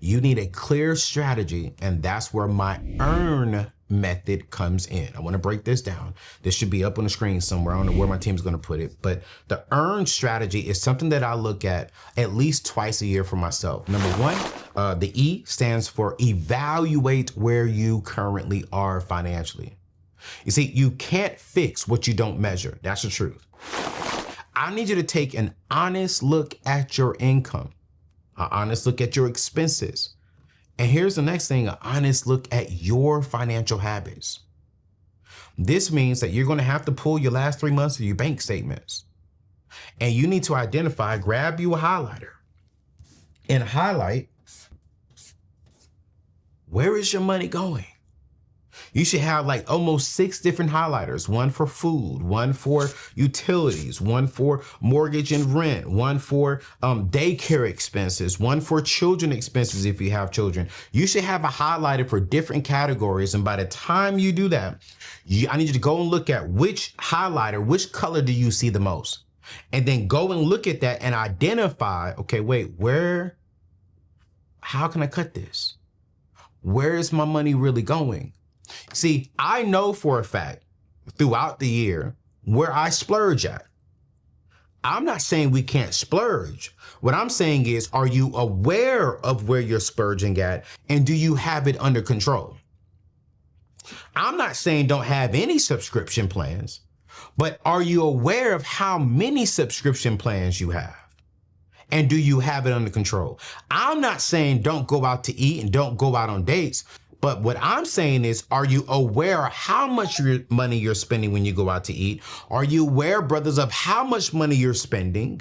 You need a clear strategy, and that's where my earn method comes in. I want to break this down. This should be up on the screen somewhere. I don't know where my team's going to put it, but the earn strategy is something that I look at least twice a year for myself. Number one, the E stands for evaluate where you currently are financially. You see, you can't fix what you don't measure. That's the truth. I need you to take an honest look at your income, an honest look at your expenses. And here's the next thing, an honest look at your financial habits. This means that you're going to have to pull your last 3 months of your bank statements. And you need to identify, grab you a highlighter and highlight, where is your money going? You should have like almost 6 different highlighters, one for food, one for utilities, one for mortgage and rent, one for daycare expenses, one for children expenses if you have children. You should have a highlighter for different categories. And by the time you do that, I need you to go and look at which highlighter, which color do you see the most? And then go and look at that and identify, okay, wait, how can I cut this? Where is my money really going? See, I know for a fact throughout the year where I splurge at. I'm not saying we can't splurge. What I'm saying is, are you aware of where you're splurging at, and do you have it under control? I'm not saying don't have any subscription plans, but are you aware of how many subscription plans you have? And do you have it under control? I'm not saying don't go out to eat and don't go out on dates. But what I'm saying is, are you aware of how much money you're spending when you go out to eat? Are you aware, brothers, of how much money you're spending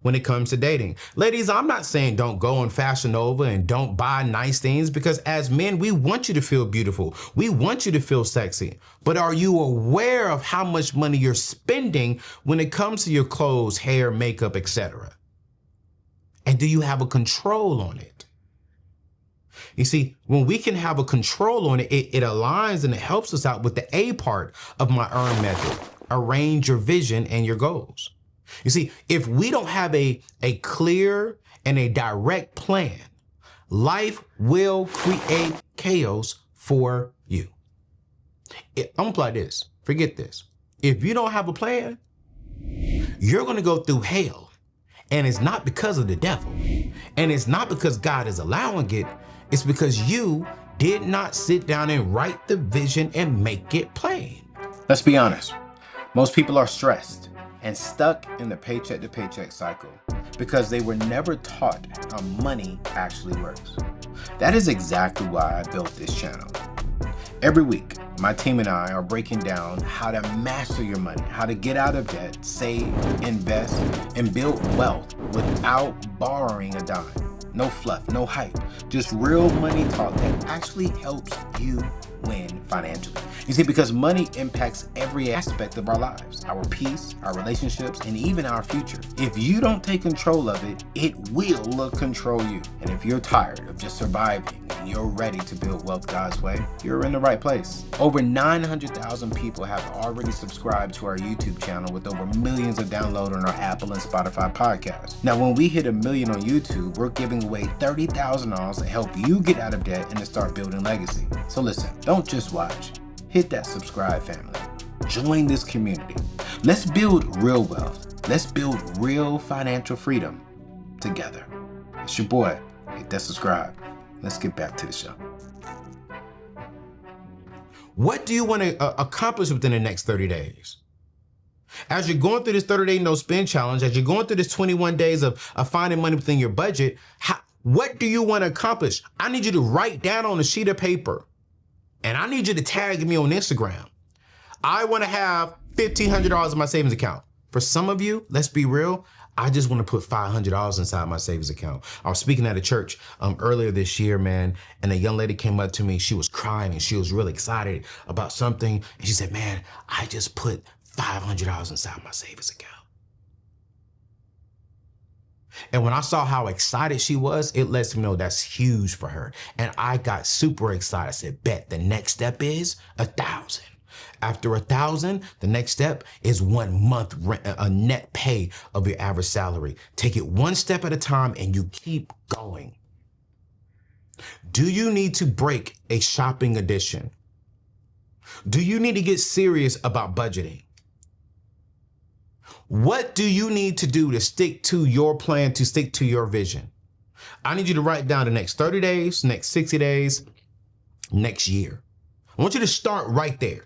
when it comes to dating? Ladies, I'm not saying don't go on Fashion Nova and don't buy nice things, because as men, we want you to feel beautiful. We want you to feel sexy. But are you aware of how much money you're spending when it comes to your clothes, hair, makeup, etc.? And do you have a control on it? You see, when we can have a control on it, it aligns and it helps us out with the A part of my earn method. Arrange your vision and your goals. You see, if we don't have a clear and a direct plan, life will create chaos for you. I'm gonna apply this. Forget this. If you don't have a plan, you're gonna go through hell. And it's not because of the devil. And it's not because God is allowing it. It's because you did not sit down and write the vision and make it plain. Let's be honest. Most people are stressed and stuck in the paycheck to paycheck cycle because they were never taught how money actually works. That is exactly why I built this channel. Every week, my team and I are breaking down how to master your money, how to get out of debt, save, invest, and build wealth without borrowing a dime. No fluff, no hype, just real money talk that actually helps you win financially. You see, because money impacts every aspect of our lives, our peace, our relationships, and even our future. If you don't take control of it, it will control you. And if you're tired of just surviving and you're ready to build wealth God's way, you're in the right place. Over 900,000 people have already subscribed to our YouTube channel, with over millions of downloads on our Apple and Spotify podcasts. Now, when we hit 1 million on YouTube, we're giving away $30,000 to help you get out of debt and to start building legacy. So listen, don't just watch. Hit that subscribe, family. Join this community. Let's build real wealth. Let's build real financial freedom together. It's your boy. Hit that subscribe. Let's get back to the show. What do you want to accomplish within the next 30 days? As you're going through this 30-day no spend challenge, as you're going through this 21 days of finding money within your budget, what do you want to accomplish? I need you to write down on a sheet of paper, and I need you to tag me on Instagram. I want to have $1,500 in my savings account. For some of you, let's be real, I just want to put $500 inside my savings account. I was speaking at a church earlier this year, man, and a young lady came up to me. She was crying and she was really excited about something. And she said, man, I just put $500 inside my savings account. And when I saw how excited she was, it lets me know that's huge for her. And I got super excited. I said, bet the next step is 1,000. After 1,000, the next step is 1 month rent, a net pay of your average salary. Take it one step at a time and you keep going. Do you need to break a shopping addiction? Do you need to get serious about budgeting? What do you need to do to stick to your plan, to stick to your vision? I need you to write down the next 30 days, next 60 days, next year. I want you to start right there.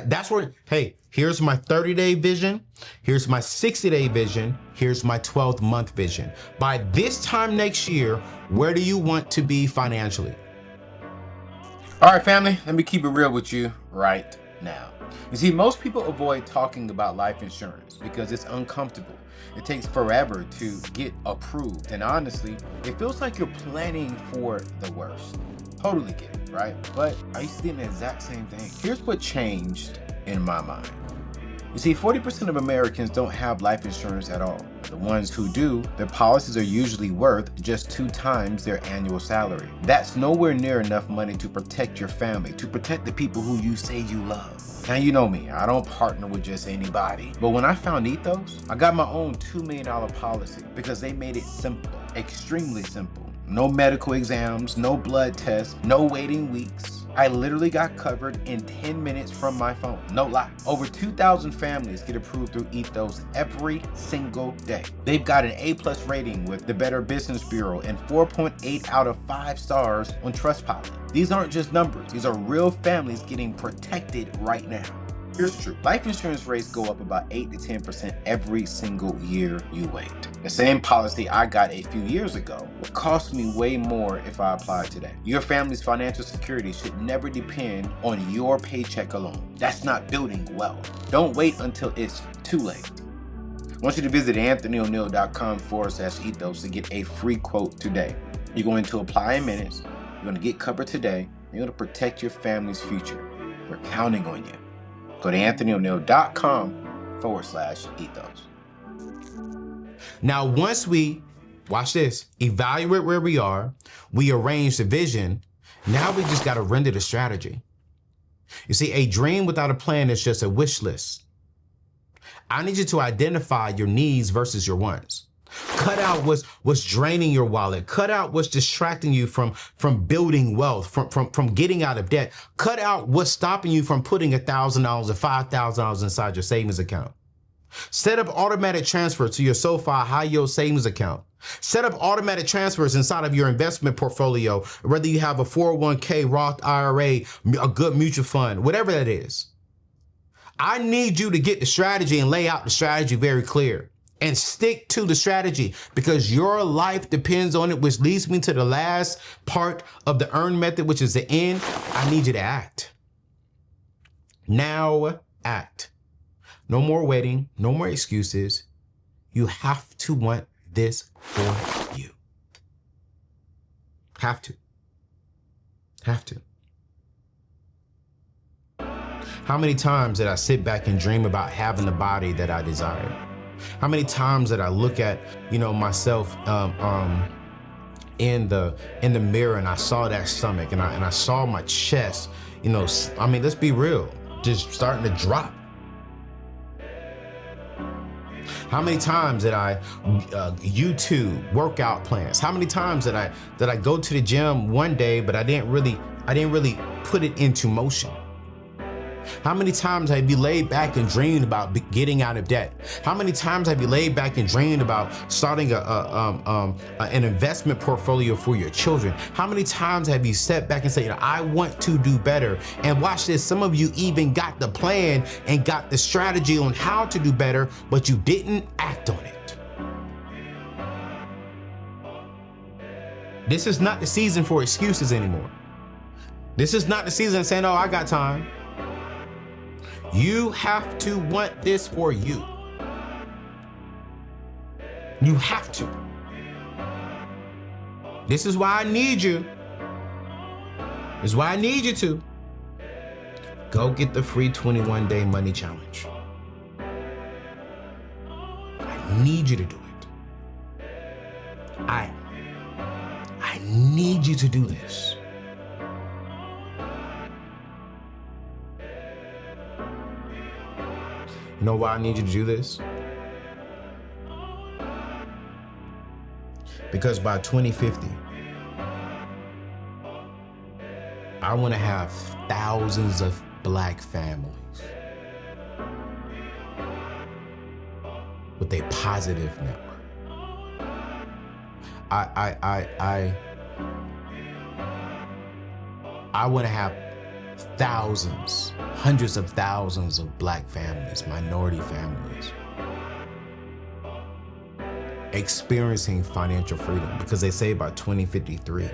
That's where, hey, here's my 30-day vision. Here's my 60-day vision. Here's my 12-month vision. By this time next year, where do you want to be financially? All right, family, let me keep it real with you right now. You see, most people avoid talking about life insurance because it's uncomfortable. It takes forever to get approved. And honestly, it feels like you're planning for the worst. Totally get it, right? But I used to think the exact same thing. Here's what changed in my mind. You see, 40% of Americans don't have life insurance at all. The ones who do, their policies are usually worth just 2 times their annual salary. That's nowhere near enough money to protect your family, to protect the people who you say you love. Now, you know me, I don't partner with just anybody. But when I found Ethos, I got my own $2 million policy because they made it simple, extremely simple. No medical exams, no blood tests, no waiting weeks. I literally got covered in 10 minutes from my phone. No lie. Over 2,000 families get approved through Ethos every single day. They've got an A+ rating with the Better Business Bureau and 4.8 out of 5 stars on Trustpilot. These aren't just numbers. These are real families getting protected right now. Here's true. Life insurance rates go up about 8 to 10% every single year you wait. The same policy I got a few years ago will cost me way more if I apply today. Your family's financial security should never depend on your paycheck alone. That's not building wealth. Don't wait until it's too late. I want you to visit anthonyoneal.com/ethos to get a free quote today. You're going to apply in minutes. You're going to get covered today. You're going to protect your family's future. We're counting on you. Go to anthonyoneal.com/ethos. Now, once we, watch this, evaluate where we are, we arrange the vision, now we just got to render the strategy. You see, a dream without a plan is just a wish list. I need you to identify your needs versus your wants. Cut out what's draining your wallet. Cut out what's distracting you from building wealth, from getting out of debt. Cut out what's stopping you from putting $1,000 or $5,000 inside your savings account. Set up automatic transfers to your SoFi high yield savings account. Set up automatic transfers inside of your investment portfolio, whether you have a 401k, Roth IRA, a good mutual fund, whatever that is. I need you to get the strategy and lay out the strategy very clear. And stick to the strategy because your life depends on it, which leads me to the last part of the earn method, which is the end. I need you to act. Now act. No more waiting, no more excuses. You have to want this for you. Have to. Have to. How many times did I sit back and dream about having the body that I desired? How many times did I look at, myself in the mirror and I saw that stomach and I saw my chest, let's be real, just starting to drop. How many times did I YouTube workout plans? How many times did I go to the gym one day, but I didn't really put it into motion? How many times have you laid back and dreamed about getting out of debt? How many times have you laid back and dreamed about starting an investment portfolio for your children? How many times have you sat back and said, I want to do better? And watch this, some of you even got the plan and got the strategy on how to do better, but you didn't act on it. This is not the season for excuses anymore. This is not the season saying, oh, I got time. You have to want this for you. You have to. This is why I need you. This is why I need you to. Go get the free 21-day money challenge. I need you to do it. I need you to do this. You know why I need you to do this? Because by 2050, I want to have thousands of Black families with a positive network. I want to have thousands, hundreds of thousands of Black families, minority families, experiencing financial freedom, because they say by 2053,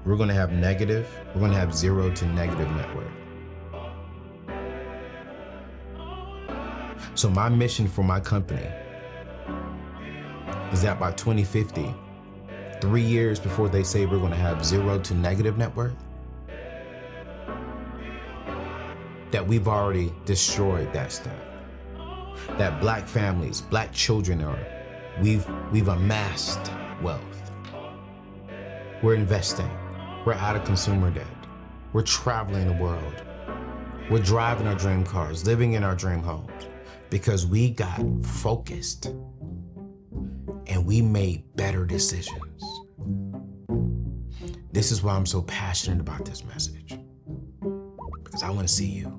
we're going to have zero to negative network. So my mission for my company is that by 2050, 3 years before they say we're going to have zero to negative network, that we've already destroyed that stuff. That Black families, Black children we've amassed wealth. We're investing. We're out of consumer debt. We're traveling the world. We're driving our dream cars, living in our dream homes, because we got focused and we made better decisions. This is why I'm so passionate about this message, because I want to see you.